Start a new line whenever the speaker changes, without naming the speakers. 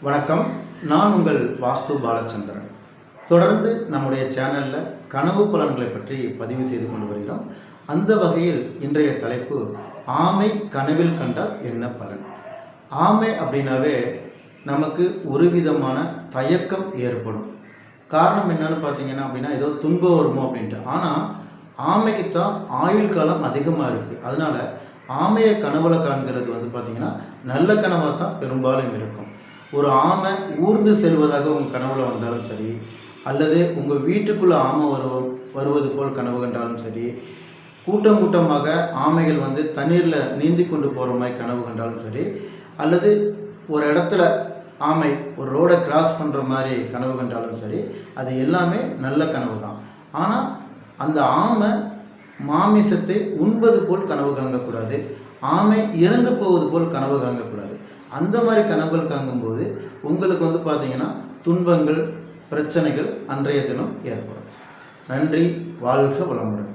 வணக்கம். நான் உங்கள் வாஸ்து பாலச்சந்திரன். தொடர்ந்து நம்முடைய சேனலில் கனவு பலன்களை பற்றி பதிவு செய்து கொண்டு வருகிறோம். அந்த வகையில் இன்றைய தலைப்பு ஆமை கனவில் கண்டால் என்ன பலன். ஆமை அப்படின்னாவே நமக்கு ஒரு விதமான தயக்கம் ஏற்படும். காரணம் என்னன்னு பார்த்தீங்கன்னா அப்படின்னா ஏதோ துன்பம் வருமோ அப்படின்ட்டு. ஆனால் ஆமைக்கு தான் ஆயுள் காலம் அதிகமாக இருக்குது. அதனால் ஆமையை கனவுல காண்கிறது பார்த்திங்கன்னா நல்ல கனவாக தான் பெரும்பாலும் இருக்கும். ஒரு ஆமை ஊர்ந்து செல்வதாக உங்கள் கனவுல வந்தாலும் சரி, அல்லது உங்கள் வீட்டுக்குள்ளே ஆமை வருவது போல் கனவு கண்டாலும் சரி, கூட்டம் கூட்டமாக ஆமைகள் தண்ணீரில் நீந்தி கொண்டு போகிற மாதிரி கனவு கண்டாலும் சரி, அல்லது ஒரு இடத்துல ஆமை ஒரு ரோடை கிராஸ் பண்ணுற மாதிரி கனவு கண்டாலும் சரி, அது எல்லாமே நல்ல கனவு தான். ஆனால் அந்த ஆமை மாமிசத்தை உண்பது போல் கனவு காங்கக்கூடாது, ஆமை இறந்து போவது போல் கனவு காங்கக்கூடாது. அந்த மாதிரி கனவுகள் காங்கும்போது உங்களுக்கு பார்த்தீங்கன்னா துன்பங்கள், பிரச்சனைகள் அன்றைய தினம் ஏற்படும். நன்றி. வாழ்க வளமுடன்.